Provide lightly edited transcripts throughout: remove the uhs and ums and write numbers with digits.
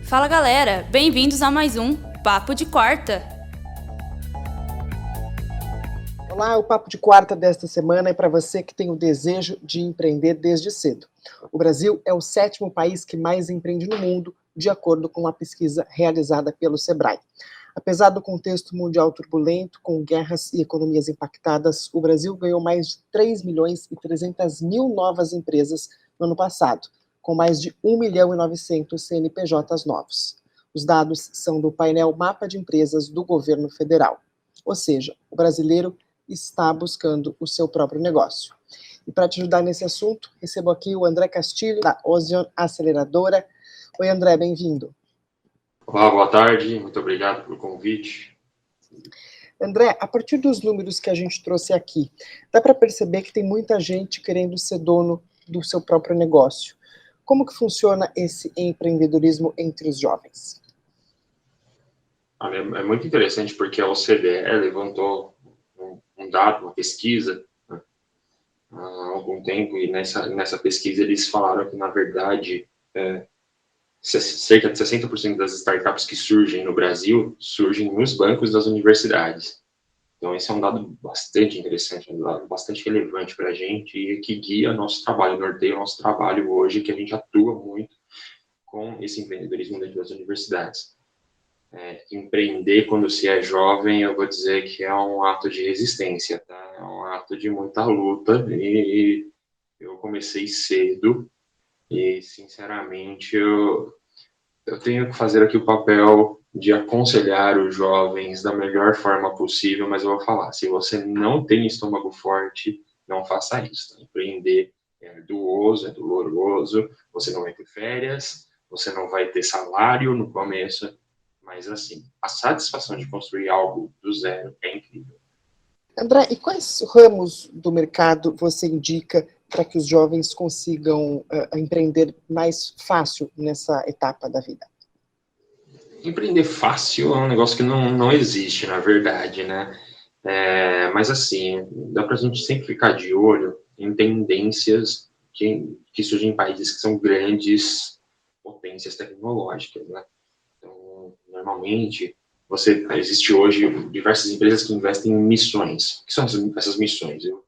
Fala galera, bem-vindos a mais um Papo de Quarta. Olá, o Papo de Quarta desta semana é para você que tem o desejo de empreender desde cedo. O Brasil é o 7º país que mais empreende no mundo, de acordo com uma pesquisa realizada pelo Sebrae. Apesar do contexto mundial turbulento, com guerras e economias impactadas, o Brasil ganhou mais de 3.300.000 novas empresas no ano passado, com mais de 1.900.000 CNPJs novos. Os dados são do painel Mapa de Empresas do Governo Federal. Ou seja, o brasileiro está buscando o seu próprio negócio. E para te ajudar nesse assunto, recebo aqui o André Castilho, da Ozion Aceleradora. Oi, André, bem-vindo. Olá, boa tarde, muito obrigado pelo convite. André, a partir dos números que a gente trouxe aqui, dá para perceber que tem muita gente querendo ser dono do seu próprio negócio. Como que funciona esse empreendedorismo entre os jovens? Olha, é muito interessante porque a OCDE levantou um dado, uma pesquisa, né, há algum tempo, e nessa pesquisa eles falaram que, na verdade, cerca de 60% das startups que surgem no Brasil surgem nos bancos das universidades. Então, esse é um dado bastante interessante, um dado bastante relevante para a gente e que guia nosso trabalho, norteia o nosso trabalho hoje, que a gente atua muito com esse empreendedorismo dentro das universidades. Empreender quando se é jovem, eu vou dizer que é um ato de resistência, tá? É um ato de muita luta e eu comecei cedo e, sinceramente, eu tenho que fazer aqui o papel de aconselhar os jovens da melhor forma possível, mas eu vou falar, se você não tem estômago forte, não faça isso. Tá? Empreender é arduoso, é doloroso, você não vai ter férias, você não vai ter salário no começo, mas assim, a satisfação de construir algo do zero é incrível. André, e quais ramos do mercado você indica para que os jovens consigam empreender mais fácil nessa etapa da vida? Empreender fácil é um negócio que não existe, na verdade, né? Mas assim, dá para a gente sempre ficar de olho em tendências que surgem em países que são grandes potências tecnológicas, né? Então, normalmente, existe hoje diversas empresas que investem em missões. O que são essas missões? Eu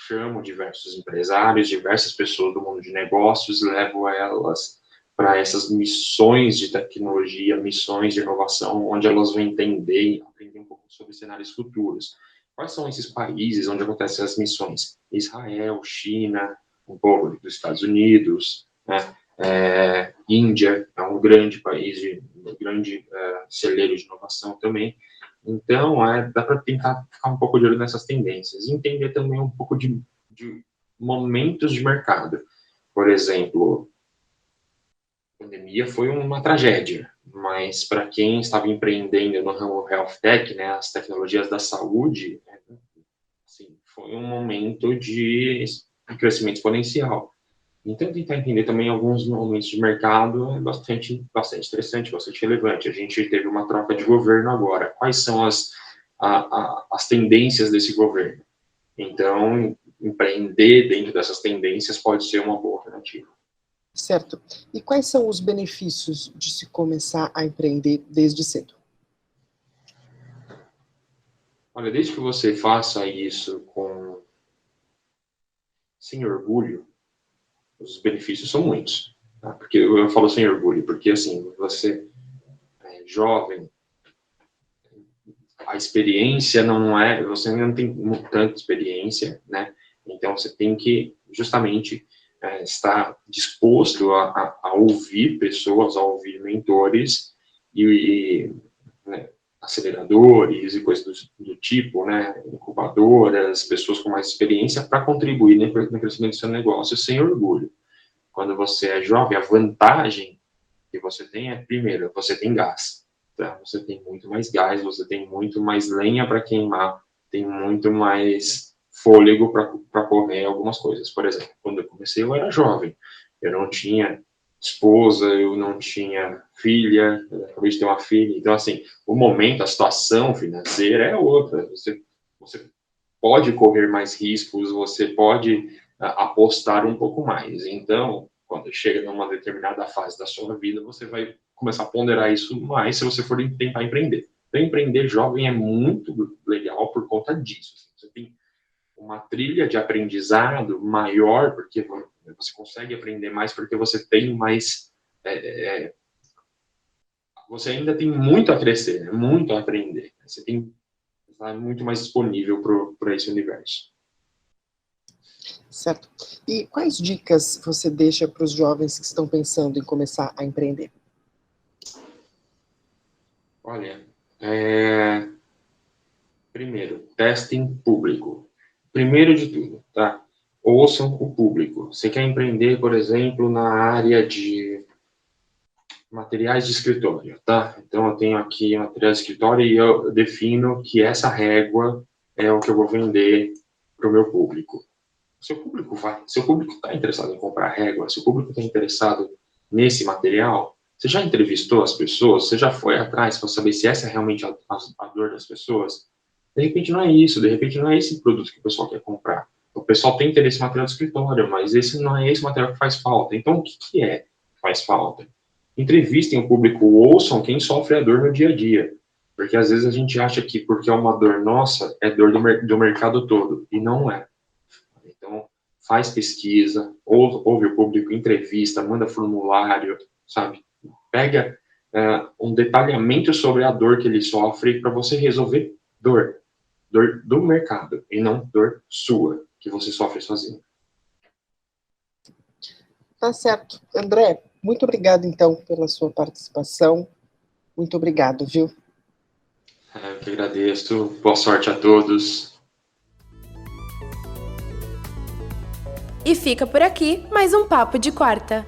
chamo diversos empresários, diversas pessoas do mundo de negócios, levo elas para essas missões de tecnologia, missões de inovação, onde elas vão entender e aprender um pouco sobre cenários futuros. Quais são esses países onde acontecem as missões? Israel, China, um pouco dos Estados Unidos, né? Índia é um grande país, um grande celeiro de inovação também. Então, dá para tentar ficar um pouco de olho nessas tendências e entender também um pouco de momentos de mercado. Por exemplo, a pandemia foi uma tragédia, mas para quem estava empreendendo no ramo Health Tech, né, as tecnologias da saúde, assim, foi um momento de crescimento exponencial. Então, tentar entender também alguns momentos de mercado é bastante interessante, bastante relevante. A gente teve uma troca de governo agora. Quais são as tendências desse governo? Então, empreender dentro dessas tendências pode ser uma boa alternativa. Certo. E quais são os benefícios de se começar a empreender desde cedo? Olha, desde que você faça isso sem orgulho, os benefícios são muitos. Tá? Porque eu falo sem orgulho, porque assim, você é jovem, a experiência você não tem tanta experiência, né? Então você tem que justamente estar disposto a ouvir pessoas, a ouvir mentores né, aceleradores e coisas do tipo, né, incubadoras, pessoas com mais experiência para contribuir no crescimento do seu negócio sem orgulho. Quando você é jovem, a vantagem que você tem primeiro, você tem gás. Tá? Você tem muito mais gás, você tem muito mais lenha para queimar, tem muito mais fôlego para correr algumas coisas. Por exemplo, quando eu comecei, eu era jovem. Eu não tinha esposa, eu não tinha filha, eu acabei de ter uma filha. Então, assim, o momento, a situação financeira é outra. Você pode correr mais riscos, você pode apostar um pouco mais. Então, quando chega numa determinada fase da sua vida, você vai começar a ponderar isso mais se você for tentar empreender. Então, empreender jovem é muito legal por conta disso. Você tem uma trilha de aprendizado maior, porque você consegue aprender mais, porque você tem mais... você ainda tem muito a crescer, né? Muito a aprender. Você está muito mais disponível para esse universo. Certo. E quais dicas você deixa para os jovens que estão pensando em começar a empreender? Olha, primeiro, testem público. Primeiro de tudo, tá? Ouçam o público. Você quer empreender, por exemplo, na área de materiais de escritório, tá? Então, eu tenho aqui materiais de escritório e eu defino que essa régua é o que eu vou vender para o meu público. Seu público está interessado em comprar régua, seu público está interessado nesse material, você já entrevistou as pessoas, você já foi atrás para saber se essa é realmente a dor das pessoas? De repente não é isso, de repente não é esse produto que o pessoal quer comprar. O pessoal tem interesse em material de escritório, mas esse não é esse material que faz falta. Então, o que é que faz falta? Entrevistem o público, ouçam quem sofre a dor no dia a dia. Porque às vezes a gente acha que porque é uma dor nossa, é dor do mercado todo, e não é. Então, faz pesquisa, ouve o público, entrevista, manda formulário, sabe? Pega um detalhamento sobre a dor que ele sofre para você resolver dor do mercado, e não dor sua, que você sofre sozinho. Tá certo. André, muito obrigado, então, pela sua participação. Muito obrigado, viu? Eu que agradeço. Boa sorte a todos. E fica por aqui mais um Papo de Quarta.